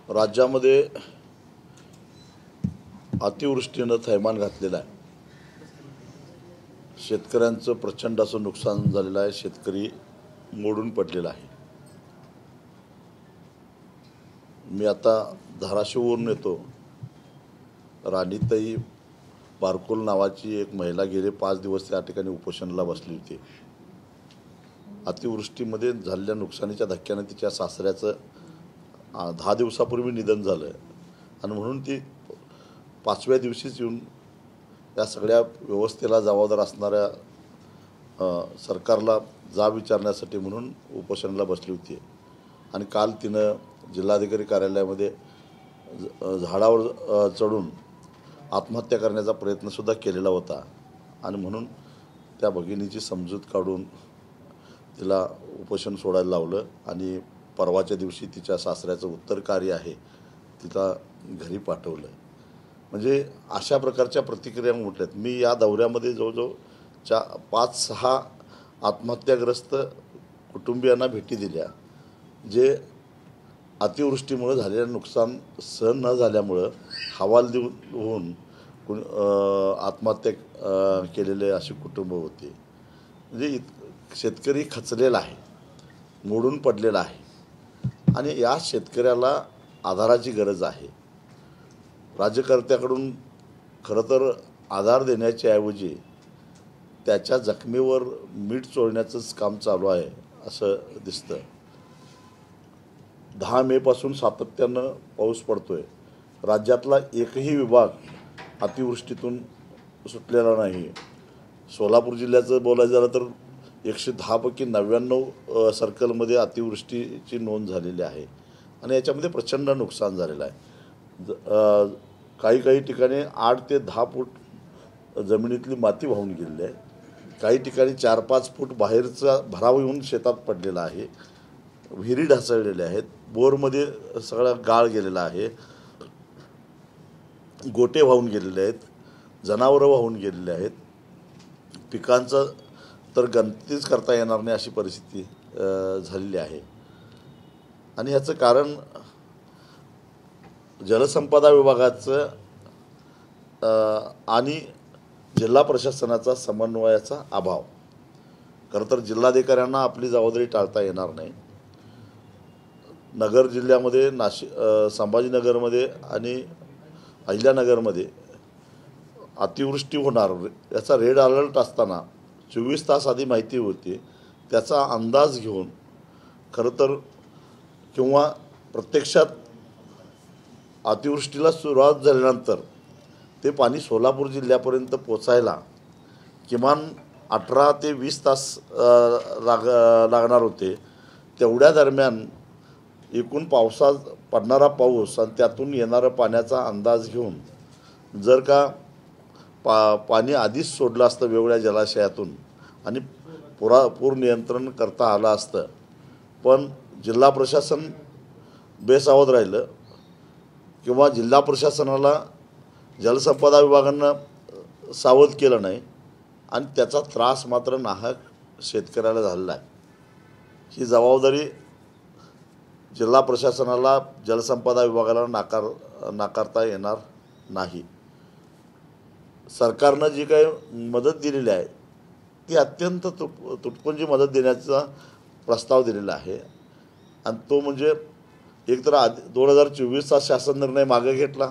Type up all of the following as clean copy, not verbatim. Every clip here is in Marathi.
राज्यामध्ये अतिवृष्टीनं थैमान घातलेलं आहे। शेतकऱ्यांचं प्रचंड असं नुकसान झालेलं आहे। शेतकरी मोडून पडलेला आहे। मी आता धाराशिववरून येतो। राणीताई बारकुल नावाची एक महिला गेले 5 दिवस त्या ठिकाणी उपोषणाला बसली होती। अतिवृष्टीमध्ये झालेल्या नुकसानीच्या धक्क्याने तिच्या सासऱ्याचं 10 दिवसापूर्वी निधन झालं आणि म्हणून ती 5व्या दिवशीच येऊन या सगळ्या व्यवस्थेला जबाबदार असणाऱ्या सरकारला जाब विचारण्यासाठी म्हणून उपोषणाला बसली होती। आणि काल तिनं जिल्हाधिकारी कार्यालयामध्ये झाडावर चढून आत्महत्या करण्याचा प्रयत्नसुद्धा केलेला होता आणि म्हणून त्या भगिनीची समजूत काढून तिला उपोषण सोडायला लावलं आणि परवाच्या दिवशी तिच्या सासऱ्याचं उत्तर कार्य आहे तिला घरी पाठवलं। म्हणजे अशा प्रकारच्या प्रतिक्रिया उमटल्यात। मी या दौऱ्यामध्ये जवळजवळ 5-6 आत्महत्याग्रस्त कुटुंबियांना भेटी दिल्या, जे अतिवृष्टीमुळे झालेलं नुकसान सहन न झाल्यामुळं हवालदिल होऊन आत्महत्या केलेले अशी कुटुंब होती। म्हणजे शेतकरी खचलेला आहे, मोडून पडलेला आहे आणि या शेतकऱ्याला आधाराची गरज आहे। राज्यकर्त्याकडून खरं तर आधार देण्याच्या ऐवजी त्याच्या जखमीवर मीठ चोळण्याचंच काम चालू आहे असं दिसतं। 10 मेपासून सातत्यानं पाऊस पडतोय। राज्यातला एकही विभाग अतिवृष्टीतून सुटलेला नाही। सोलापूर जिल्ह्याचं बोलायचं झालं तर 110 पैकी 99 सर्कलमध्ये अतिवृष्टीची नोंद झालेली आहे आणि याच्यामध्ये प्रचंड नुकसान झालेलं आहे। काही ठिकाणी 8 ते 10 फूट जमिनीतली माती वाहून गेलेली आहे। काही ठिकाणी 4-5 फूट बाहेरचा भराव येऊन शेतात पडलेला आहे। विहिरी ढासळलेल्या आहेत। बोरमध्ये सगळा गाळ गेलेला आहे। गोटे वाहून गेलेले आहेत। जनावरं वाहून गेलेले आहेत। पिकांचं तर गणतीच करता येणार नाही अशी परिस्थिती झालेली आहे आणि ह्याचं कारण जलसंपदा विभागाचं आणि जिल्हा प्रशासनाचा समन्वयाचा अभाव। खरं तर जिल्हाधिकाऱ्यांना आपली जबाबदारी टाळता येणार नाही। नगर जिल्ह्यामध्ये संभाजीनगरमध्ये आणि अहिल्यानगरमध्ये अतिवृष्टी होणार याचा रेड अलर्ट असताना 24 तास आधी माहिती होती। त्याचा अंदाज घेऊन खरं तर किंवा प्रत्यक्षात अतिवृष्टीला सुरुवात झाल्यानंतर ते पाणी सोलापूर जिल्ह्यापर्यंत पोचायला किमान 18 ते 20 तास लागणार होते। तेवढ्या दरम्यान एकूण पडणारा पाऊस आणि त्यातून येणारा पाण्याचा अंदाज घेऊन जर का पाणी आधीच सोडलं असतं वेगवेगळ्या जलाशयातून आणि पूर नियंत्रण करता आलं असतं, पण जिल्हा प्रशासन बेसावध राहिलं किंवा जिल्हा प्रशासनाला जलसंपदा विभागानं सावध केलं नाही आणि त्याचा त्रास मात्र नाहक शेतकऱ्याला झालेला आहे। ही जबाबदारी जिल्हा प्रशासनाला जलसंपदा विभागाला नाकारता येणार नाही। सरकारनं जी काही मदत दिलेली आहे ती अत्यंत तुटपुंजी मदत देण्याचा प्रस्ताव दिलेला आहे आणि तो म्हणजे एकतर 2024चा शासन निर्णय मागे घेतला।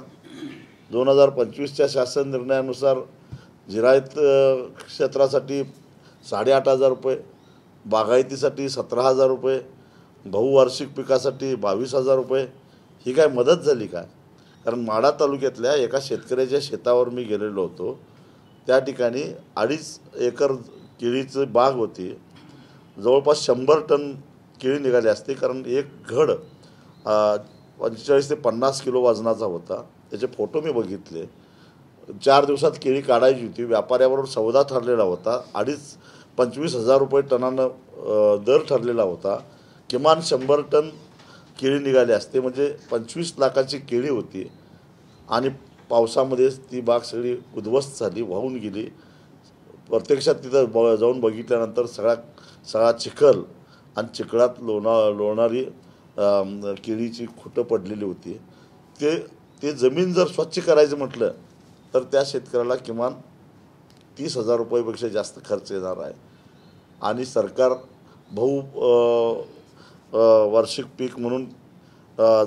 2025च्या शासन निर्णयानुसार जिरायत क्षेत्रासाठी 8,500 रुपये, बागायतीसाठी 17,000 रुपये, बहुवार्षिक पिकासाठी 22,000 रुपये ही काय मदत झाली का? कारण माढा तालुक्यातल्या एका शेतकऱ्याच्या शेतावर मी गेलेलो होतो। त्या ठिकाणी 2.5 एकर केळीची बाग होती। जवळपास 100 टन केळी निघाली असते, कारण एक घड 45 ते 50 किलो वजनाचा होता। त्याचे फोटो मी बघितले। 4 दिवसात केळी काढायची होती। व्यापाऱ्याबरोबर सौदा ठरलेला होता। 25,000 रुपये टनानं दर ठरलेला होता। किमान 100 टन केळी निघाली असते, म्हणजे 25 लाखाची केळी होती आणि पावसामध्येच ती बाग सगळी उद्ध्वस्त झाली, वाहून गेली। प्रत्यक्षात तिथं जाऊन बघितल्यानंतर सगळा चिखल आणि चिखलात लोळणारी केळीची खुटं पडलेली होती, ते जमीन जर स्वच्छ करायचं म्हटलं तर त्या शेतकऱ्याला किमान 30,000 रुपयापेक्षा जास्त खर्च येणार आहे. आणि सरकार वार्षिक पीक म्हणून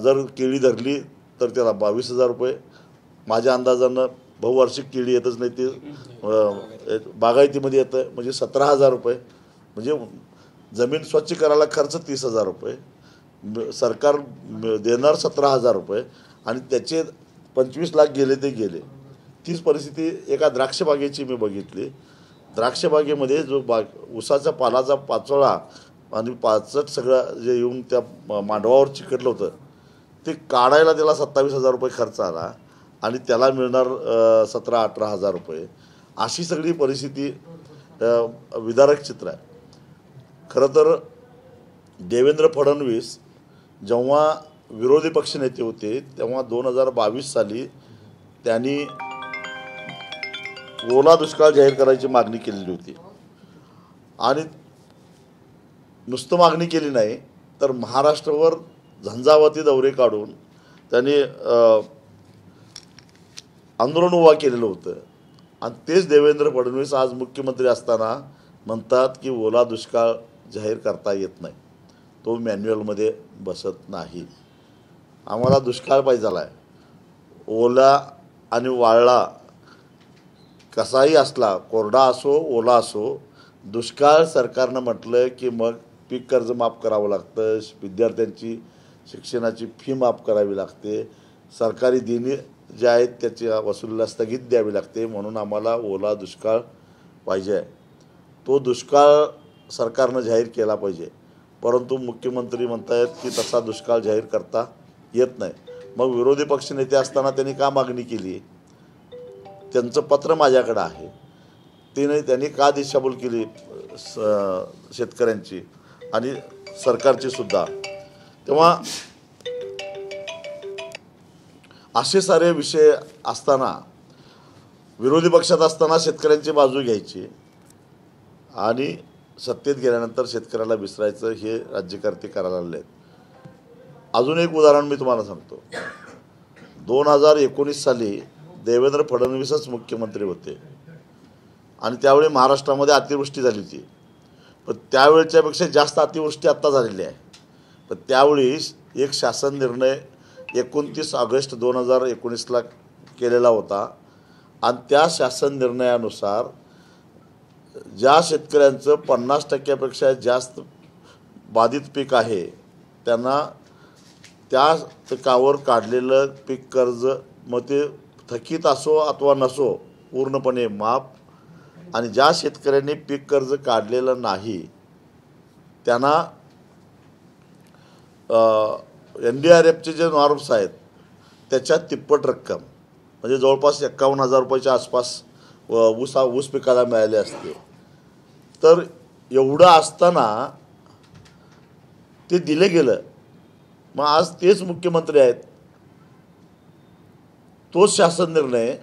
जर केळी धरली तर त्याला 22,000 रुपये, माझ्या अंदाजानं बहुवार्षिक केळी येतच नाही, ते बागायतीमध्ये येतं, म्हणजे 17,000 रुपये. म्हणजे जमीन स्वच्छ करायला खर्च 30,000 रुपये, सरकार देणार 17,000 रुपये, आणि त्याचे 25 लाख गेले ते गेले. तीच परिस्थिती एका द्राक्षबागेची मी बघितली. द्राक्षबागेमध्ये जो उसाचा पालाचा पाचोळा आणि पाचट सगळं जे येऊन त्या मांडवावर चिकटलं होतं, ते काढायला त्याला 27,000 रुपये खर्च आला आणि त्याला मिळणार 17-18,000 रुपये. अशी सगळी परिस्थिती विदारक चित्र आहे. खरं तर देवेंद्र फडणवीस जेव्हा विरोधी पक्षनेते होते तेव्हा 2022 साली त्यांनी ओला दुष्काळ जाहीर करायची मागणी केलेली होती. आणि नुसतं मागणी केली नाही तर महाराष्ट्रावर झंझावाती दौरे काढून त्यांनी आंदोलन उभा केलेलं होतं. आणि तेच देवेंद्र फडणवीस आज मुख्यमंत्री असताना म्हणतात की ओला दुष्काळ जाहीर करता येत नाही, तो मॅन्युअलमध्ये बसत नाही. आम्हाला दुष्काळ पाहिजे झाला आहे. ओला आणि वाळला कसाही असला, कोरडा असो ओला असो, दुष्काळ सरकारनं म्हटलं की मग पीक कर्ज माफ करावं लागतं, विद्यार्थ्यांची शिक्षणाची फी माफ करावी लागते, सरकारी देणी जे आहेत त्याच्या वसुलीला स्थगित द्यावी लागते. म्हणून आम्हाला ओला दुष्काळ पाहिजे आहे. तो दुष्काळ सरकारनं जाहीर केला पाहिजे. परंतु मुख्यमंत्री म्हणतायत की तसा दुष्काळ जाहीर करता येत नाही. मग विरोधी पक्षनेते असताना त्यांनी का मागणी केली? त्यांचं पत्र माझ्याकडं आहे. त्यांनी का दिशाभूल केली शेतकऱ्यांची आणि सरकारची सुद्धा? तेव्हा असे सारे विषय असताना, विरोधी पक्षात असताना शेतकऱ्यांची बाजू घ्यायची आणि सत्तेत गेल्यानंतर शेतकऱ्याला विसरायचं, हे राज्यकर्ते करायला लागले आहेत. अजून एक उदाहरण मी तुम्हाला सांगतो. 2019 साली देवेंद्र फडणवीसच मुख्यमंत्री होते आणि त्यावेळी महाराष्ट्रामध्ये अतिवृष्टी झाली होती. पण त्यावेळच्यापेक्षा जास्त अतिवृष्टी आत्ता झालेली आहे. पण त्यावेळी एक शासन निर्णय 29 ऑगस्ट 2019ला केलेला होता आणि त्या शासन निर्णयानुसार ज्या शेतकऱ्यांचं 50% जास्त बाधित पीक आहे त्यांना त्या पिकावर काढलेलं पीक कर्ज, मग ते थकीत असो अथवा नसो, पूर्णपणे माफ. आणि ज्या शेतकऱ्यांनी पीक कर्ज काढलेलं नाही त्यांना NDRFचे जे नॉर्म्स आहेत त्याच्या तिप्पट रक्कम, म्हणजे जवळपास 51,000 रुपयाच्या आसपास ऊस पिकाला मिळाले असते. तर एवढं असताना ते दिले गेलं. मग आज तेच मुख्यमंत्री आहेत. तोच शासन निर्णय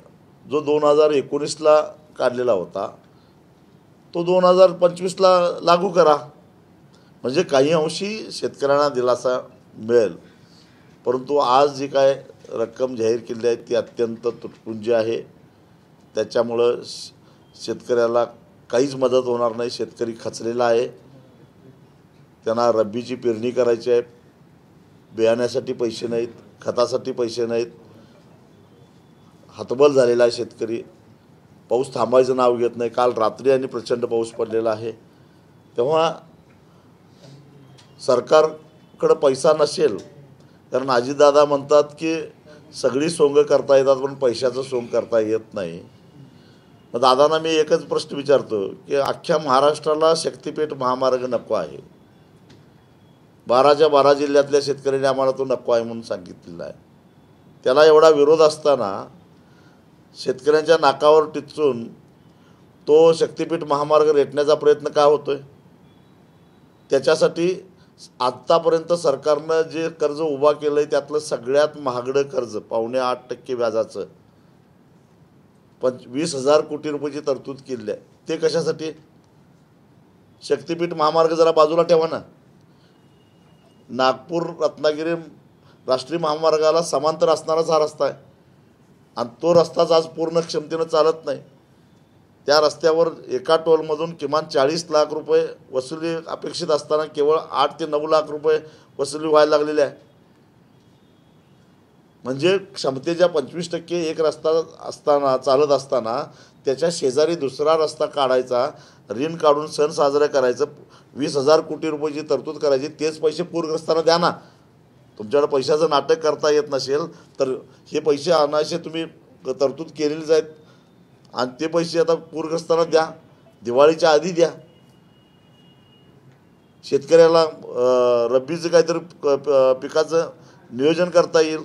जो 2019ला काढलेला होता तो 2025ला लागू करा, म्हणजे काही अंशी शेतकऱ्यांना दिलासा मिळेल. परंतु आज जी काय रक्कम जाहीर केली आहे ती अत्यंत तुटपुंजी आहे. त्याच्यामुळं शेतकऱ्याला काहीच मदत होणार नाही. शेतकरी खचलेला आहे. त्यांना रब्बीची पेरणी करायची आहे, बियाण्यासाठी पैसे नाहीत, खतासाठी पैसे नाहीत. हतबल झालेला आहे शेतकरी. पाऊस थांबायचं नाव घेत नाही. काल रात्री आणि प्रचंड पाऊस पडलेला आहे. तेव्हा सरकारकडं पैसा नसेल, कारण अजितदादा म्हणतात की सगळी सोंग करता येतात पण पैशाचं सोंग करता येत नाही. मग दादांना मी एकच प्रश्न विचारतो की अख्ख्या महाराष्ट्राला शक्तिपीठ महामार्ग नको आहे. 12च्या 12 जिल्ह्यातल्या शेतकऱ्यांनी आम्हाला तो नको आहे म्हणून सांगितलेला आहे. त्याला एवढा विरोध असताना शेतकऱ्यांच्या नाकावर टिचून तो शक्तिपीठ महामार्ग रेटण्याचा प्रयत्न का होतोय? त्याच्यासाठी आत्तापर्यंत सरकारनं जे कर्ज उभा केलं आहे त्यातलं सगळ्यात महागडं कर्ज 8.5% व्याजाचं 20,000 कोटी रुपयाची तरतूद केली आहे. ते कशासाठी? शक्तिपीठ महामार्ग जरा बाजूला ठेवा ना. नागपूर रत्नागिरी राष्ट्रीय महामार्गाला समांतर असणाराच हा रस्ता आहे आणि तो रस्ताच आज पूर्ण क्षमतेनं चालत नाही. त्या रस्त्यावर एका टोलमधून किमान 40 लाख रुपये वसुली अपेक्षित असताना केवळ 8 ते 9 लाख रुपये वसुली व्हायला लागलेली आहे. म्हणजे क्षमतेच्या 25% एक रस्ता असताना चालत असताना त्याच्या शेजारी दुसरा रस्ता काढायचा, ऋण काढून सण साजरा करायचं, 20,000 कोटी रुपयाची तरतूद करायची, तेच पैसे पूरग्रस्तांना द्या ना. तुमच्याकडे पैशाचं नाटक करता येत नसेल तर हे पैसे आणायचे तुम्ही तरतूद केलेलीच आहेत आणि ते पैसे आता पूरग्रस्तांना द्या, दिवाळीच्या आधी द्या. शेतकऱ्याला रब्बीचं काहीतरी पिकाचं नियोजन करता येईल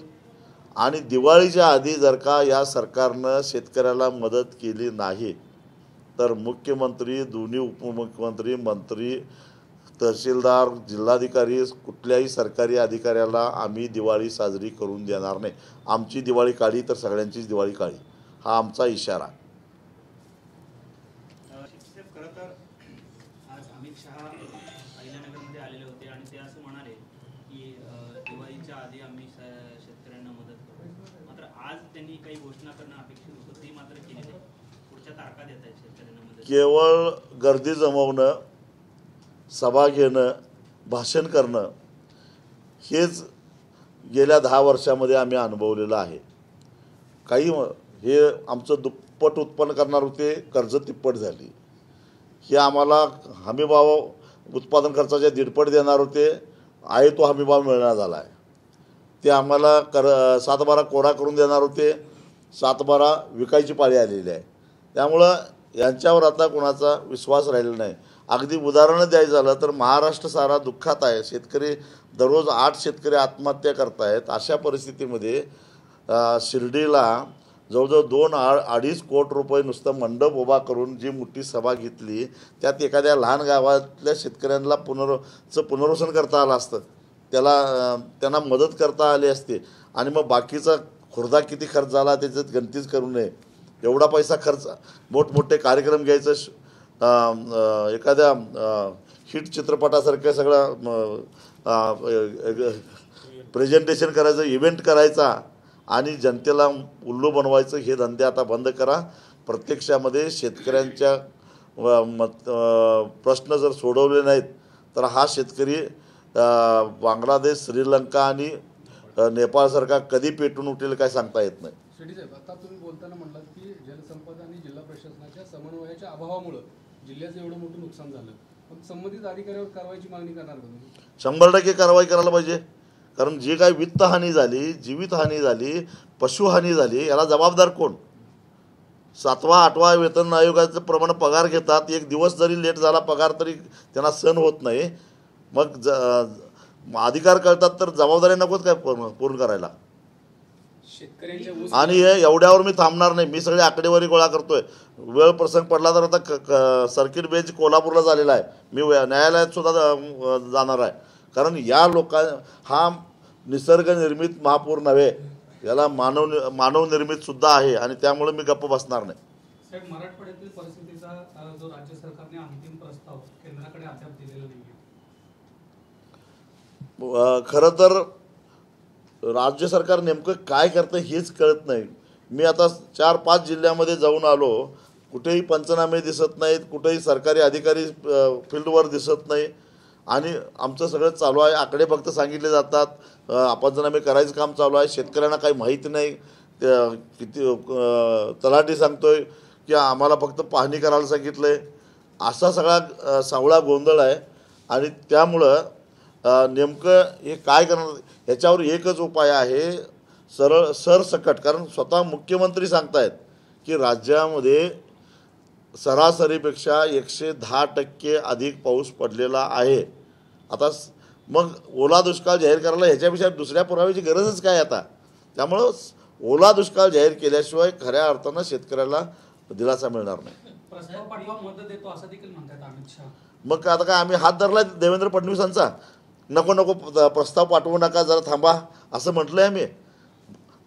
आणि दिवाळीच्या आधी जर का या सरकारनं शेतकऱ्याला मदत केली नाही तर मुख्यमंत्री, दोन्ही उपमुख्यमंत्री, मंत्री, तहसीलदार, जिल्हाधिकारी, कुठल्याही सरकारी अधिकाऱ्याला आम्ही दिवाळी साजरी करून देणार नाही. आमची दिवाळी काळी तर सगळ्यांचीच दिवाळी काळी, हा आमचा इशारा. खरं तर आज अमित शहा अहिल्यानगरमध्ये आलेले होते आणि ते असं म्हणाले की दिवाळीच्या आधी आम्ही शेतकऱ्यांना मदत करू. मात्र आज त्यांनी काही घोषणा करणं अपेक्षित होतं, ती मात्र केली नाही. पुढच्या तारखा देत आहेत शेतकऱ्यांना मदत. केवळ गर्दी जमवणं, सभा घेणं, भाषण करणं हेच गेल्या 10 वर्षामध्ये आम्ही अनुभवलेलं आहे. काही हे आमचं दुप्पट उत्पन्न करणार होते, कर्ज तिप्पट झाली. हे आम्हाला हमीभाव उत्पादन खर्चाच्या 1.5 देणार होते, आहे तो हमीभाव मिळणार झाला आहे. ते आम्हाला 7/12 कोरा करून देणार होते, 7/12 विकायची पाळी आलेली आहे. त्यामुळं यांच्यावर आता कोणाचा विश्वास राहिलेला नाही. अगदी उदाहरणं द्यायचं झालं तर महाराष्ट्र सारा दुःखात आहे. शेतकरी दररोज 8 शेतकरी आत्महत्या करत आहेत. अशा परिस्थितीमध्ये शिर्डीला जवळजवळ 2-2.5 कोटी रुपये नुसतं मंडप उभा करून जी मोठी सभा घेतली, त्यात एखाद्या लहान गावातल्या शेतकऱ्यांना पुनर्वसन करता आलं असतं, त्यांना मदत करता आली असते आणि मग बाकीचा खुर्दा किती खर्च झाला त्याच्यात गणतीच करू नये. एवढा पैसा खर्च, मोठमोठे कार्यक्रम घ्यायचं, एखाद्या हिट चित्रपटासारखं सगळं प्रेझेंटेशन करायचं, इव्हेंट करायचा आणि जनतेला उल्लू बनवायचं, हे धंदे आता बंद करा. प्रत्यक्षामध्ये शेतकऱ्यांच्या प्रश्न जर सोडवले नाहीत तर हा शेतकरी बांगलादेश, श्रीलंका आणि नेपाळसारखा कधी पेटून उठेल काय सांगता येत नाही. शेट्टी साहेब, आता तुम्ही बोलताना म्हणलात की जलसंपदा आणि जिल्हा प्रशासनाच्या समन्वयाच्या अभावामुळे जिल्ह्याचं एवढं मोठं नुकसान झालं. पण संबंधित अधिकाऱ्यावर कारवाईची मागणी करणार का तुम्ही? 100% कारवाई करायला पाहिजे. कारण जी काही वित्तहानी झाली, जीवितहानी झाली, पशुहानी झाली, याला जबाबदार कोण? 7वा 8वा वेतन आयोगाचं प्रमाण पगार घेतात, एक दिवस जरी लेट झाला पगार तरी त्यांना सहन होत नाही. मग अधिकार कळतात तर जबाबदारी नकोच काय पूर्ण करायला? आणि एवढ्यावर मी थांबणार नाही. मी सगळे आकडेवारी गोळा करतोय. वेळ प्रसंग पडला तर आता सर्किट बेंच कोल्हापूरला झालेला आहे, मी न्यायालयात सुद्धा जाणार आहे. कारण या हा निसर्गनिर्मित महापूर नव्हे, याला मानवनिर्मित सुद्धा आहे आणि त्यामुळे मी गप्प बसणार नाही. साहेब, मराठवाड्यातील परिस्थितीचा जो राज्य सरकारने अंतिम प्रस्ताव केंद्राकडे अद्याप दिलेला नाही. खरं तर राज्य सरकार नेमकं काय करतं हेच कळत नाही. मी आता 4-5 जिल्ह्यामध्ये जाऊन आलो, कुठेही पंचनामे दिसत नाहीत, कुठेही सरकारी अधिकारी फील्डवर दिसत नाही आणि आमचं सगळं चालू आहे. आकडे फक्त सांगितले जातात, पंचनामे करायचं काम चालू आहे. शेतकऱ्यांना काही माहिती नाही. किती तलाठी सांगतोय की आम्हाला फक्त पाहणी करायला सांगितलं आहे. असा सगळा सावळा गोंधळ आहे आणि त्यामुळं नेमकं हे काय करणार ह्याच्यावर एकच उपाय आहे, सरसकट. कारण स्वतः मुख्यमंत्री सांगतायत की राज्यामध्ये सरासरीपेक्षा 110% अधिक पाऊस पडलेला आहे. आता मग ओला दुष्काळ जाहीर करायला ह्याच्यापेक्षा दुसऱ्या पुराव्याची गरजच काय आता? त्यामुळं ओला दुष्काळ जाहीर केल्याशिवाय खऱ्या अर्थानं शेतकऱ्याला दिलासा मिळणार नाही. प्रस्ताव पाठवा, मदत देतो असं देखील म्हणतात अमित शहा. मग आता काय आम्ही हात धरला देवेंद्र फडणवीसांचा? नको प्रस्ताव पाठवू नका, जरा थांबा असं म्हटलं आहे मी.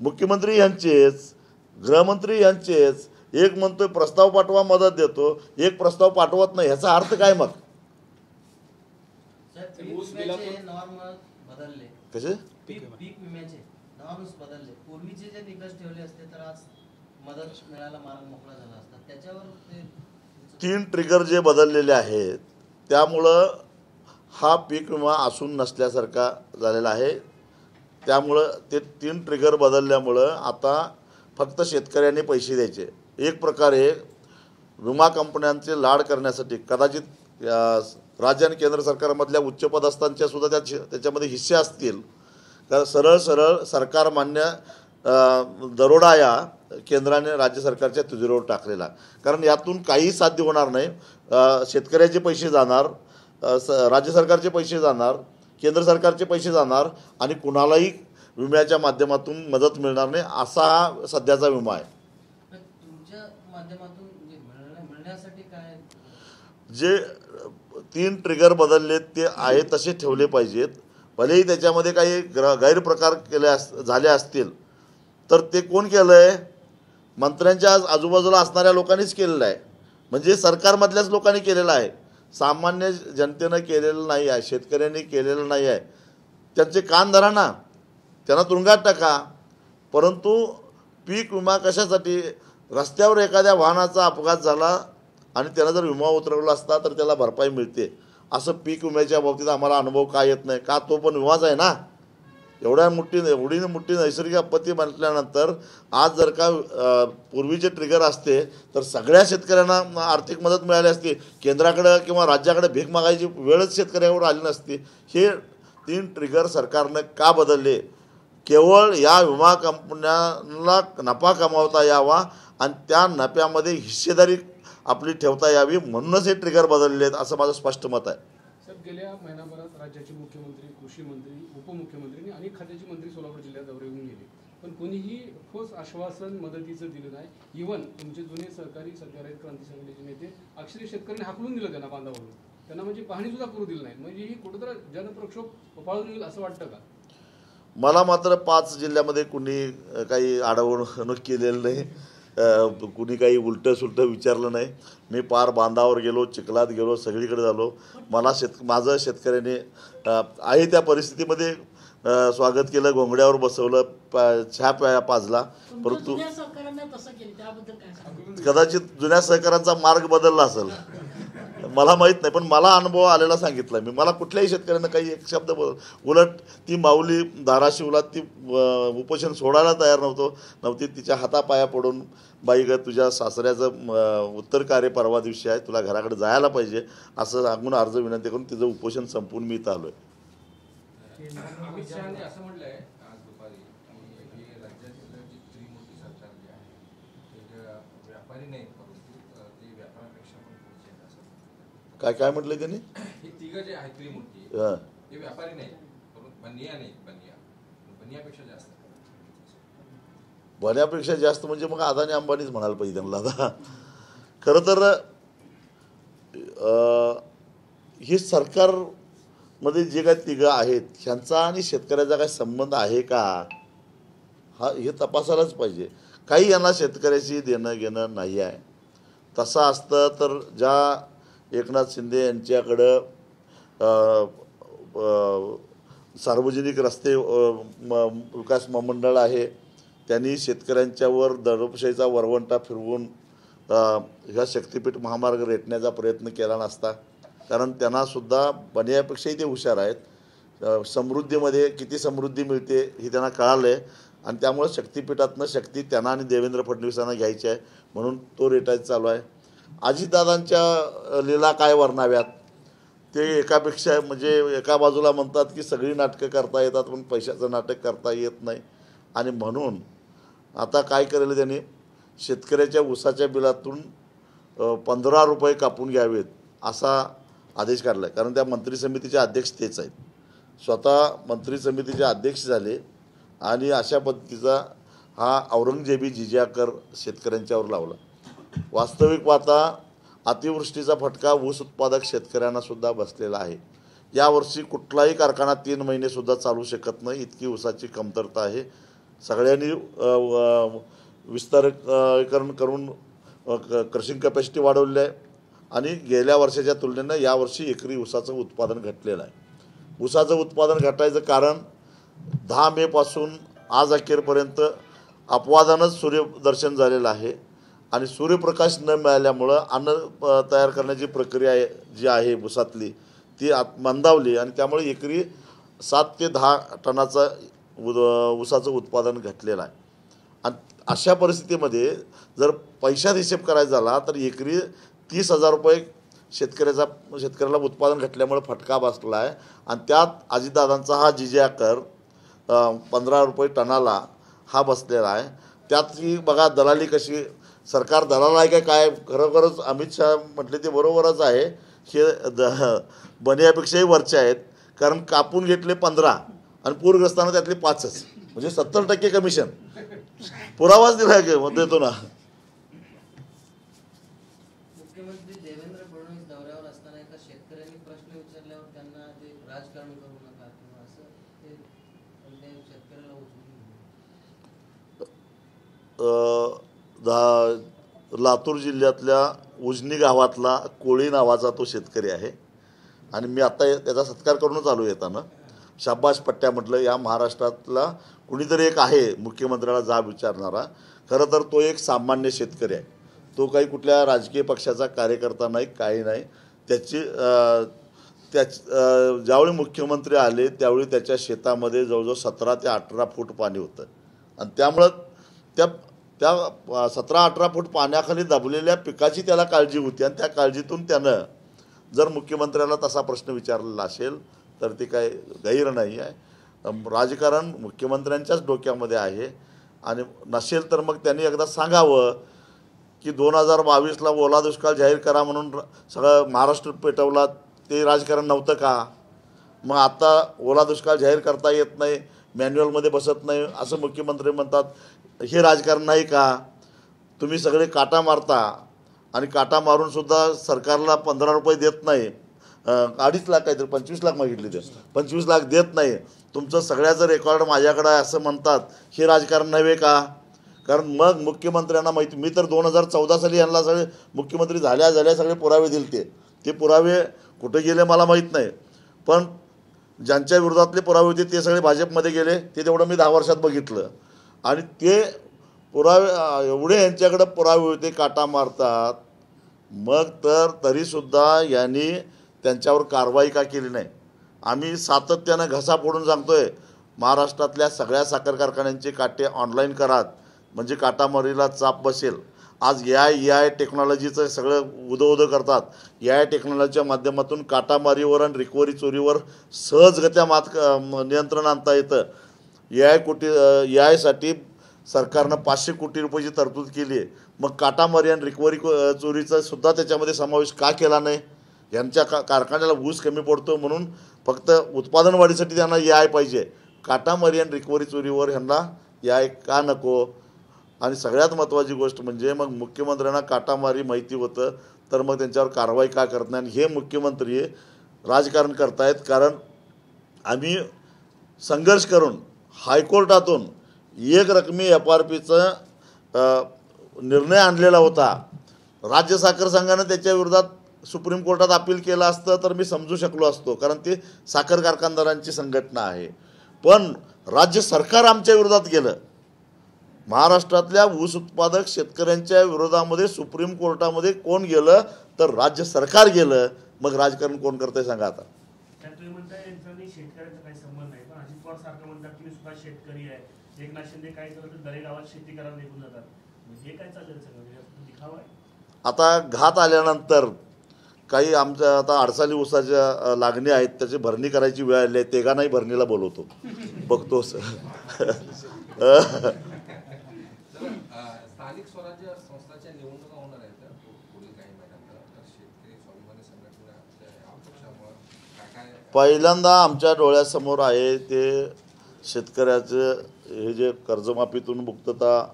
मुख्यमंत्री यांचेच, गृहमंत्री यांचेच. एक म्हणतोय प्रस्ताव पाठवा मदत देतो, एक प्रस्ताव पाठवत नाही. ह्याचा अर्थ काय? मग नॉर्म बदलले, कसे पीक विम्याचे नॉर्म्स बदलले. पूर्वीचे जे निकष ठेवले असते तर आज मदत मिळायला मार्ग मोकळा झाला असता. त्याच्यावर ते 3 ट्रिगर जे बदललेले आहेत त्यामुळं हा पीक विमा असून नसल्यासारखा झालेला आहे. त्यामुळं ते 3 ट्रिगर बदलल्यामुळं आता फक्त शेतकऱ्यांनी पैसे द्यायचे. एक प्रकारे विमा कंपन्यांचे लाड करण्यासाठी कदाचित राज्य आणि केंद्र सरकारमधल्या उच्चपदस्थांच्या सुद्धा त्याच्यामध्ये हिस्से असतील. कारण सरळ सरळ सरकार मान्य दरोडा या केंद्राने राज्य सरकारच्या तिजोरीवर टाकलेला. कारण यातून काही साध्य होणार नाही. शेतकऱ्याचे पैसे जाणार, राज्य सरकारचे पैसे जाणार, केंद्र सरकारचे पैसे जाणार आणि कुणालाही विम्याच्या माध्यमातून मदत मिळणार नाही. असा हा सध्याचा विमा आहे. तुमच्या माध्यमातून मिळण्यासाठी काय जे 3 ट्रिगर बदललेत ते आहे तसे ठेवले पाहिजेत. भलेही त्याच्यामध्ये काही गैरप्रकार झाले असतील तर ते कोण केलं आहे? मंत्र्यांच्या आजूबाजूला असणाऱ्या लोकांनीच केलेलं आहे. म्हणजे सरकारमधल्याच लोकांनी केलेलं आहे. सामान्य जनतेनं केलेलं नाही आहे, शेतकऱ्यांनी केलेलं नाही आहे. त्यांचे कान धरा ना, त्यांना तुरुंगात टाका. परंतु पीक विमा कशासाठी? रस्त्यावर एखाद्या वाहनाचा अपघात झाला आणि त्याला जर विमा उतरवला असता तर त्याला भरपाई मिळते. असं पीक विम्याच्या बाबतीत आम्हाला अनुभव का येत नाही? का तो पण विमाच आहे ना. एवढी मोठी नैसर्गिक आपत्ती म्हटल्यानंतर आज जर का पूर्वीचे ट्रिगर असते तर सगळ्या शेतकऱ्यांना आर्थिक मदत मिळाली असती. केंद्राकडं किंवा राज्याकडे भीक मागायची वेळच शेतकऱ्यावर आली नसती. हे 3 ट्रिगर सरकारनं का बदलले? केवळ या विमा कंपन्यांना नफा कमावता यावा आणि त्या नफ्यामध्ये हिस्सेदारी आपली ठेवता यावी म्हणूनच हे ट्रिगर बदलले आहेत असं माझं स्पष्ट मत आहे. सर, गेल्या महिनाभरात राज्याचे मुख्यमंत्री, कृषी मंत्री, उपमुख्यमंत्री आणि अनेक खात्याचे मंत्री सोलापूर जिल्ह्यात दौरे येऊन गेले, पण कोणीही ठोस आश्वासन मदतीचं दिलं नाही. इव्हन तुमचे जुने सहकारी सध्या रयत क्रांती समितीचे नेते अक्षरी शेतकऱ्यांनी हाकलून दिलं त्यांना बांधावरून. त्यांना म्हणजे पाहणी सुद्धा करू दिलं नाही. म्हणजे ही कुठंतरी जनप्रक्षोभ पाळून येईल असं वाटतं का? मला मात्र 5 जिल्ह्यामध्ये कुणी काही आडवणूक केलेलं नाही. कुणी काही उलटं सुलटं विचारलं नाही. मी पार बांधावर गेलो, चिखलात गेलो, सगळीकडे झालो. मला माझं शेतकऱ्याने आहे त्या परिस्थितीमध्ये स्वागत केलं, घोंगड्यावर बसवलं, चहा पाजला. परंतु कदाचित जुन्या सहकाऱ्यांचा मार्ग बदलला असेल, मला माहीत नाही. पण मला अनुभव आलेला सांगितला मी. मला कुठल्याही शेतकऱ्यांना काही एक शब्द उलट ती माऊली धाराशिवला ती उपोषण सोडायला तयार नव्हती. तिच्या हातापाया पडून, बाई ग तुझ्या सासऱ्याचं उत्तर कार्य परवा दिवशी आहे, तुला घराकडे जायला पाहिजे असं सांगून अर्ज विनंती करून तिचं उपोषण संपवून मी इथं आलो आहे. अमित शहानी असं म्हटलंय आज दुपारी की हे राज्यातील जी त्रिमूर्ती सरकार जे आहे ते व्यापारी नाहीत, परंतु ते व्यापारापेक्षा पण पुढचे आहेत असं. काय म्हटलं त्यांनी? हे तिघं जे आहेत त्रिमूर्ती हां, ते व्यापारी नाहीत, परंतु बनिया नाही, बनियापेक्षा जास्त. बन्यापेक्षा जास्त म्हणजे मग अदानी अंबानीच म्हणायला पाहिजे त्यांना. आता खरं तर ही सरकारमध्ये जे काही तिघं आहेत ह्यांचा आणि शेतकऱ्याचा काही संबंध आहे का हे तपासायलाच पाहिजे. काही यांना शेतकऱ्याशी देणं घेणं नाही आहे. तसं असतं तर ज्या एकनाथ शिंदे यांच्याकडं सार्वजनिक रस्ते विकास महामंडळ आहे, त्यांनी शेतकऱ्यांच्यावर दडपशाहीचा वरवंटा फिरवून ह्या शक्तिपीठ महामार्ग रेटण्याचा प्रयत्न केला नसता. कारण त्यांनासुद्धा बनियापेक्षाही ते हुशार आहेत. समृद्धीमध्ये किती समृद्धी मिळते हे त्यांना कळालं आहे आणि त्यामुळे शक्तिपीठातनं शक्ती त्यांना आणि देवेंद्र फडणवीसांना घ्यायची आहे म्हणून तो रेटायचं चालू आहे. अजितदादांच्या लीला काय वर्णाव्यात? ते एकापेक्षा म्हणजे एका बाजूला म्हणतात की सगळी नाटकं करता येतात पण पैशाचं नाटक करता येत नाही. आणि म्हणून आता काय करेल त्यांनी? शेतकऱ्याच्या ऊसाच्या बिलातून 15 रुपये कापून घ्यावेत असा आदेश काढला आहे. कारण त्या मंत्री समितीचे अध्यक्ष तेच आहेत. स्वतः मंत्री समितीचे अध्यक्ष झाले आणि अशा पद्धतीचा हा औरंगजेबी जिजिया कर शेतकऱ्यांच्यावर लावला. वास्तविक पाहता अतिवृष्टीचा फटका ऊस उत्पादक शेतकऱ्यांनासुद्धा बसलेला आहे. यावर्षी कुठलाही कारखाना 3 महिनेसुद्धा चालू शकत नाही, इतकी ऊसाची कमतरता आहे. सगळ्यांनी विस्तारीकरण करून क्रशिंग कॅपॅसिटी वाढवली आहे आणि गेल्या वर्षाच्या तुलनेनं यावर्षी एकरी ऊसाचं उत्पादन घटलेलं आहे. ऊसाचं उत्पादन घटायचं कारण 10 मेपासून आज अखेरपर्यंत अपवादानंच सूर्यदर्शन झालेलं आहे आणि सूर्यप्रकाश न मिळाल्यामुळं अन्न तयार करण्याची प्रक्रिया जी आहे ऊसातली ती मंदावली आणि त्यामुळे एकरी 7 ते 10 टनाचा ऊसाचं उत्पादन घटलेलं आहे. आणि अशा परिस्थितीमध्ये जर पैशात हिशेब करायचा झाला तर एकरी 30,000 रुपये शेतकऱ्याला उत्पादन घटल्यामुळे फटका बसला आहे. आणि त्यात अजितदादांचा हा जिजिया कर 15 रुपये टनाला हा बसलेला आहे. त्यात ही बघा दलाली कशी, सरकार दलाल आहे काय, खरोखरच अमित शहा म्हटले ते बरोबरच आहे. हे बनियापेक्षाही वरचे आहेत, कारण कापून घेतले 15 आणि पूरग्रस्तांना त्यातले 5च, म्हणजे 70% कमिशन. पुरावाच दिला आहे देतो ना. मुख्यमंत्री देवेंद्र फडणवीस दौऱ्यावर असताना एका शेतकऱ्यांनी प्रश्न विचारल्यावर त्यांना जे राजकारण करू नका किंवा असं ते शेतकऱ्याला उचलून लातूर जिल्ह्यातल्या उजनी गावातला कोळी नावाचा तो शेतकरी आहे आणि मी आता त्याचा सत्कार करूनच आलो येताना. शाबाश पट्ट्या म्हटलं, या महाराष्ट्रातला कुणीतरी एक आहे मुख्यमंत्र्याला जाब विचारणारा. खरं तर तो एक सामान्य शेतकरी आहे, तो काही कुठल्या राजकीय पक्षाचा कार्यकर्ता नाही, काही नाही. ज्यावेळी मुख्यमंत्री आले त्यावेळी त्याच्या शेतामध्ये जवळजवळ 17 ते 18 फूट पाणी होतं आणि त्यामुळं त्या 17-18 फूट पाण्याखाली दबलेल्या पिकाची त्याला काळजी होती आणि त्या काळजीतून त्यानं जर मुख्यमंत्र्याला तसा प्रश्न विचारलेला असेल तर ते काय गैर नाही आहे. राजकारण मुख्यमंत्र्यांच्याच डोक्यामध्ये आहे आणि नसेल तर मग त्यांनी एकदा सांगावं की 2022ला ओला दुष्काळ जाहीर करा म्हणून सगळं महाराष्ट्र पेटवला, ते राजकारण नव्हतं का? मग आता ओला दुष्काळ जाहीर करता येत नाही, मॅन्युअलमध्ये बसत नाही असं मुख्यमंत्री म्हणतात, हे राजकारण नाही का? तुम्ही सगळे काटा मारता आणि काटा मारूनसुद्धा सरकारला 15 रुपये देत नाही, 2.5 लाख काहीतरी 25 लाख मागितले, ते 25 लाख देत नाही, तुमचं सगळ्याचं रेकॉर्ड माझ्याकडं आहे असं म्हणतात, हे राजकारण नव्हे का? कारण मग मुख्यमंत्र्यांना माहिती, मी तर 2014 साली यांना सगळे मुख्यमंत्री झाल्या सगळे पुरावे दिले, ते पुरावे कुठे गेले मला माहीत नाही, पण ज्यांच्या विरोधातले पुरावे होते ते सगळे भाजपमध्ये गेले, ते तेवढं मी 10 वर्षात बघितलं. आणि ते पुरावे एवढे यांच्याकडं पुरावे होते, काटा मारतात, मग तर तरीसुद्धा यांनी त्यांच्यावर कारवाई का केली नाही? आम्ही सातत्यानं घसा फोडून सांगतोय, महाराष्ट्रातल्या सगळ्या साखर कारखान्यांचे काटे ऑनलाईन करात, म्हणजे काटामारीला चाप बसेल. आज AI टेक्नॉलॉजीचं सगळं उदो करतात. AI टेक्नॉलॉजीच्या माध्यमातून काटामारीवर आणि रिकव्हरी चोरीवर सहजगत्या नियंत्रण आणता येतं. AI साठी सरकारनं 500 कोटी रुपयाची तरतूद केली आहे. मग काटामारी आणि रिकव्हरी चोरीचा सुद्धा त्याच्यामध्ये समावेश का केला नाही? यांच्या कारखान्याला ऊस कमी पडतो म्हणून फक्त उत्पादन वाढीसाठी त्यांना AI पाहिजे, काटामारी आणि रिकव्हरी चोरीवर ह्यांना AI का नको? आणि सगळ्यात महत्त्वाची गोष्ट म्हणजे मग मुख्यमंत्र्यांना काटामारी माहिती होतं तर मग त्यांच्यावर कारवाई का करत नाही? आणि हे मुख्यमंत्री राजकारण करतायत, कारण आम्ही संघर्ष करून हायकोर्टातून एक रकमी FRPचा निर्णय आणलेला होता. राज्य साखर संघानं त्याच्या विरोधात सुप्रीम कोर्टात अपील केलं असतं तर मी समजू शकलो असतो, कारण ते साखर कारखानदारांची संघटना आहे. पण राज्य सरकार आमच्या विरोधात गेलं. महाराष्ट्रातल्या ऊस उत्पादक शेतकऱ्यांच्या विरोधामध्ये सुप्रीम कोर्टामध्ये कोण गेलं? तर राज्य सरकार गेलं. मग राजकारण कोण करतंय सांगा आता? तुम्ही म्हणताय यांचा शेतकऱ्यांचा काही संबंध नाही, पण अजित पवार सारखं म्हणतात की मी सुद्धा शेतकरी आहे, एकनाथ शिंदे काय करतात दरे गावात शेती करायला निघून जातात, हे काय चालेल सगळं दिखावा आहे? आता घात आल्यानंतर काही आमच्या आता अडसाली ऊसाच्या लागणी आहेत, त्याची भरणी करायची वेळ आली आहे, तेघांनाही भरणीला बोलवतो, बघतोस. स्थानिक स्वराज्य संस्थाच्या निवडणुका होणार आहेत पुढील काही महिन्यात, शेतकरी स्वाभिमानी संघटना काय पहिल्यांदा आमच्या डोळ्यासमोर आहे ते शेतकऱ्याचं हे जे कर्जमाफीतून मुक्तता,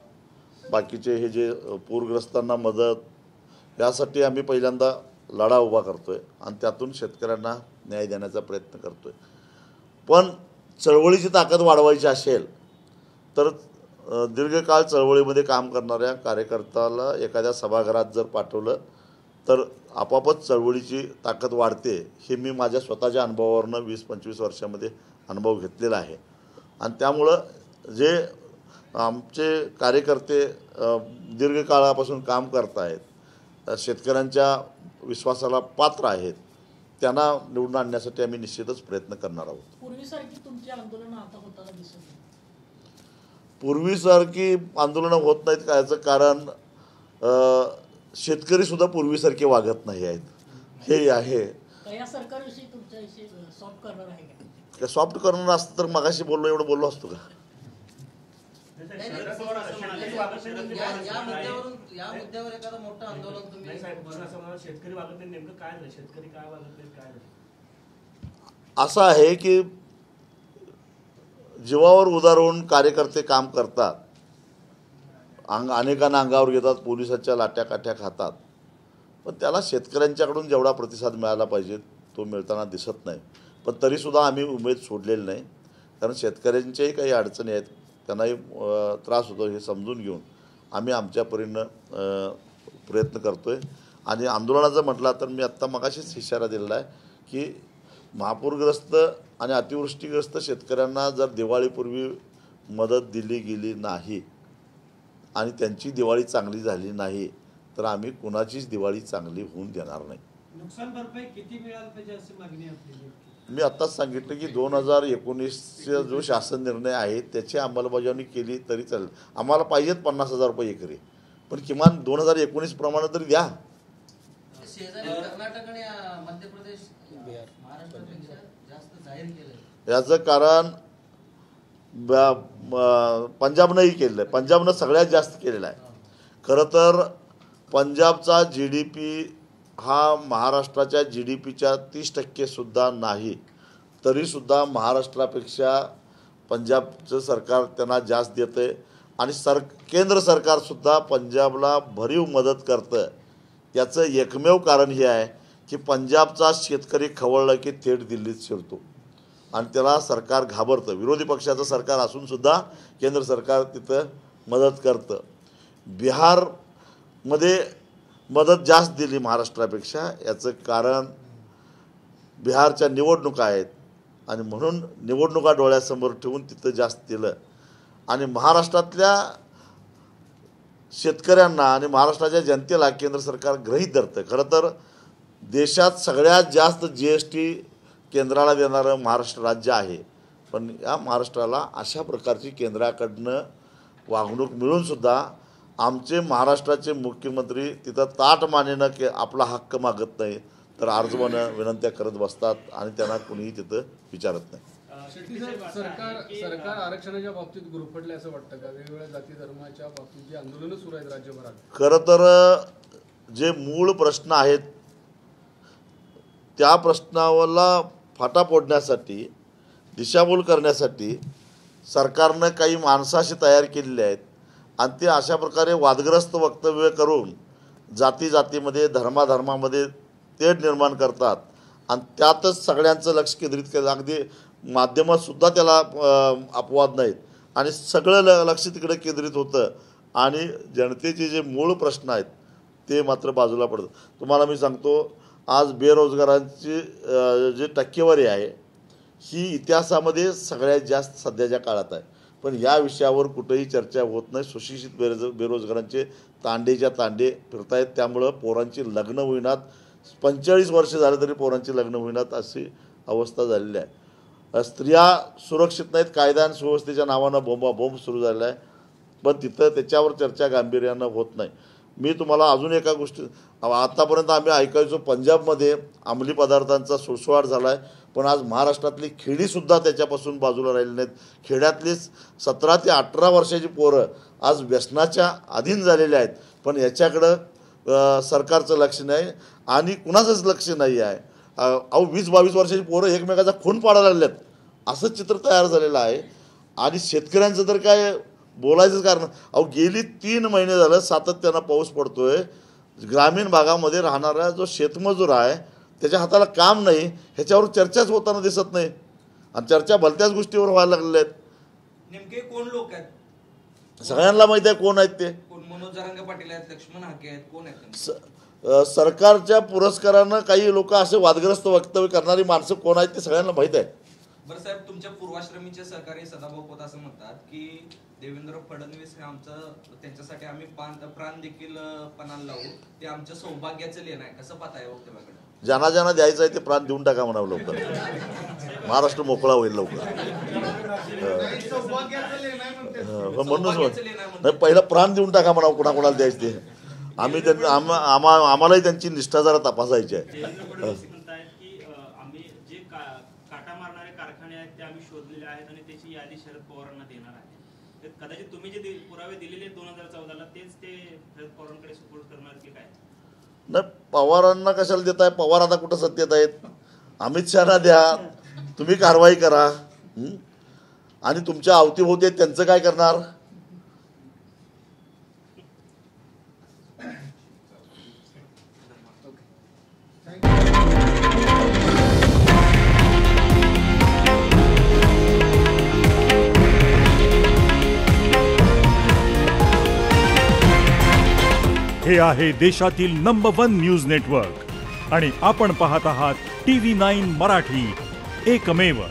बाकीचे हे जे पूरग्रस्तांना मदत, यासाठी आम्ही पहिल्यांदा लढा उभा करतो आहे आणि त्यातून शेतकऱ्यांना न्याय देण्याचा प्रयत्न करतो आहे. पण चळवळीची ताकद वाढवायची असेल तर दीर्घकाळ चळवळीमध्ये काम करणाऱ्या कार्यकर्त्याला एखाद्या सभागृहात जर पाठवलं तर आपोआपच चळवळीची ताकद वाढते. हे मी माझ्या स्वतःच्या अनुभवावरनं 20-25 वर्षामध्ये अनुभव घेतलेला आहे. आणि त्यामुळं जे आमचे कार्यकर्ते दीर्घकाळापासून काम करत आहेत, शेतकऱ्यांच्या विश्वासाला पात्र आहेत, त्यांना निवडून आणण्यासाठी आम्ही निश्चितच प्रयत्न करणार आहोत. पूर्वीसारखी तुमची आंदोलनं आता होताना दिसत नाही. पूर्वीसारखी आंदोलनं होत नाहीत का, याचं कारण शेतकरीसुद्धा पूर्वीसारखे वागत नाही आहेत, हे आहे. का या सरकारविषयी तुमच्याविषयी सॉफ्ट करणार आहे का? सॉफ्ट करणार असतं तर मगाशी एवढं बोललो असतो का? शरद पवार असं म्हणाले, शेतकरी वागत नाही. या मुद्द्यावर एखादं मोठं आंदोलन तुम्ही नाही साहेब, पण असं म्हणाले, शेतकरी वागत नाही, नेमकं काय झालं? शेतकरी काय वागत नाही, काय झालं? असं आहे की जीवावर उदारून कार्यकर्ते काम करतात, अनेकांना अंगावर घेतात, पोलिसांच्या लाट्याकाठ्या खातात, पण त्याला शेतकऱ्यांच्याकडून जेवढा प्रतिसाद मिळाला पाहिजे तो मिळताना दिसत नाही. पण तरीसुद्धा आम्ही उमेद सोडलेली नाही, कारण शेतकऱ्यांच्याही काही अडचणी आहेत, त्यांनाही त्रास होतो हे समजून घेऊन आम्ही आमच्या परीनं प्रयत्न करतो आहे. आणि आंदोलनाचं म्हटलं तर मी आत्ता मगाशीच इशारा दिलेला आहे की महापूरग्रस्त आणि अतिवृष्टीग्रस्त शेतकऱ्यांना जर दिवाळीपूर्वी मदत दिली गेली नाही आणि त्यांची दिवाळी चांगली झाली नाही तर आम्ही कुणाचीच दिवाळी चांगली होऊन देणार नाही. नुकसान भरपाई किती मिळाली पाहिजे अशी मागणी आपली? मी आत्ताच सांगितलं की 2019चा जो शासन निर्णय आहे त्याची अंमलबजावणी केली तरी चालेल. आम्हाला पाहिजेत 50,000 रुपये एकरी, पण किमान 2019 प्रमाणे तरी द्या. शेजारी कर्नाटक आणि मध्य प्रदेश महाराष्ट्रापेक्षा जास्त जाहीर केलं. याचं कारण पंजाबनंही केलेलं आहे. पंजाबनं सगळ्यात जास्त केलेलं आहे. खरं तर पंजाबचा GDP हा महाराष्ट्राच्या GDPच्या 30%सुद्धा नाही, तरीसुद्धा महाराष्ट्रापेक्षा पंजाबचं सरकार त्यांना जास्त देतं आहे. आणि केंद्र सरकारसुद्धा पंजाबला भरीव मदत करतं. याचं एकमेव कारण हे आहे की पंजाबचा शेतकरी खवळला की थेट दिल्लीत शिरतो आणि त्याला सरकार घाबरतं. विरोधी पक्षाचं सरकार असूनसुद्धा केंद्र सरकार तिथं मदत करतं. बिहारमध्ये मदत जास्त दिली महाराष्ट्रापेक्षा. याचं कारण बिहारच्या निवडणुका आहेत आणि म्हणून निवडणुका डोळ्यासमोर ठेवून तिथं जास्त दिलं. आणि महाराष्ट्रातल्या शेतकऱ्यांना आणि महाराष्ट्राच्या जनतेला केंद्र सरकार गृहीत धरतं. खरं तर देशात सगळ्यात जास्त GST केंद्राला देणारं महाराष्ट्र राज्य आहे, पण या महाराष्ट्राला अशा प्रकारची केंद्राकडनं वागणूक मिळूनसुद्धा आमचे महाराष्ट्राचे मुख्यमंत्री तिथं ताटमानेनं आपला हक्क मागत नाही, तर आर्जवानं विनंत्या करत बसतात आणि त्यांना कुणीही तिथं विचारत नाही. सरकार आरक्षणाच्या बाबतीत गुरफटले असं वाटतं का? वेगवेगळ्या जाती धर्माच्या बाबतीत जी आंदोलनं सुरू आहेत राज्यभरात, खरं तर जे मूळ प्रश्न आहेत त्या प्रश्नावरला फाटा फोडण्यासाठी, दिशाभूल करण्यासाठी सरकारनं काही माणसं अशी तयार केलेली आहेत आणि ते अशा प्रकारे वादग्रस्त वक्तव्य करून जातीमध्ये धर्मामध्ये तेढ निर्माण करतात आणि त्यातच सगळ्यांचं लक्ष केंद्रित केलं. अगदी माध्यमातसुद्धा त्याला अपवाद नाहीत आणि सगळं लक्ष तिकडे केंद्रित होतं आणि जनतेचे जे मूळ प्रश्न आहेत ते मात्र बाजूला पडतात. तुम्हाला मी सांगतो, आज बेरोजगारांची जी टक्केवारी आहे ही इतिहासामध्ये सगळ्यात जास्त सध्याच्या काळात आहे, पण या विषयावर कुठेही चर्चा होत नाही. सुशिक्षित बेरोजगारांचे तांडेच्या तांडे फिरत आहेत, त्यामुळं पोरांची लग्न होईनात. 45 वर्ष झाले तरी पोरांची लग्न होईनात अशी अवस्था झालेली आहे. स्त्रिया सुरक्षित नाहीत, कायदा आणि सुव्यवस्थेच्या नावानं बोंब सुरू झालेला आहे, पण तिथं त्याच्यावर चर्चा गांभीर्यानं होत नाही. मी तुम्हाला अजून एका गोष्टी, आत्तापर्यंत आम्ही ऐकायचो पंजाबमध्ये अंमली पदार्थांचा सुळसुळाट झाला आहे, पण आज महाराष्ट्रातली खेडीसुद्धा त्याच्यापासून बाजूला राहिली नाहीत. खेड्यातली 17 ते 18 वर्षाची पोरं आज व्यसनाच्या अधीन झालेली आहेत, पण याच्याकडं सरकारचं लक्ष नाही आणि कुणाचंच लक्ष नाही आहे. 20-22 वर्षाची पोरं एकमेकाचा खून पाडायला लागल्यात, असं चित्र तयार झालेलं आहे. आणि शेतकऱ्यांचं तर काय बोलायचं कारण, गेली 3 महिने झालं सातत्यानं पाऊस पडतोय. ग्रामीण भागामध्ये राहणारा जो शेतमजूर आहे त्याच्या हाताला काम नाही, ह्याच्यावर चर्चाच होताना दिसत नाही आणि चर्चा भलत्याच गोष्टीवर व्हायला लागलेल्या आहेत. नेमके कोण लोक आहेत? सगळ्यांना माहिती आहे कोण आहेत ते. कोण? मनोज जरांगे पाटील आहेत, लक्ष्मण हाके आहेत, कोण आहेत? सरकारच्या पुरस्कारानं काही लोक असे वादग्रस्त वक्तव्य करणारी माणसं कोण आहेत ते सगळ्यांना माहीत आहे. बरं साहेब, तुमच्या पूर्वाश्रमीचे सहकारी सदाभाऊ खोत असं म्हणतात की देवेंद्र फडणवीस हे आमचं, त्यांच्यासाठी आम्ही प्राण देखील पणाला लावू, ते आमच्या सौभाग्याचं लेण आहे. कसं पाहताय वक्तव्याकडे? ज्यांना ज्यांना द्यायचं आहे ते प्राण देऊन टाका म्हणावं लवकर, महाराष्ट्र मोकळा होईल लवकर. म्हणूनच नाही, पहिलं प्राण देऊन टाका म्हणावं, कोणाकोणाला द्यायचं ते. आम्ही त्यांनी आम्हालाही त्यांची निष्ठा जरा तपासायची आहे. देवेंद्र फडणवीस म्हणतायत की आम्ही जे काटा मारणारे कारखाने आहेत ते आम्ही शोधलेले आहेत आणि त्याची यादी शरद पवारांना देणार आहे. तर कदाचित तुम्ही जे पुरावे दिलेले 2014ला तेच ते शरद पवारांकडे सुपूर्द करणार की काय? नाही, पवारांना कशाला देताय? पवार आता कुठं सत्तेत आहेत? अमित शहाना द्या, तुम्ही कारवाई करा. आणि तुमच्या अवतीभोवती आहेत त्यांचं काय करणार? हे आहे देशातील नंबर 1 न्यूज नेटवर्क आणि आपण पाहत आहात TV9 मराठी, एकमेव.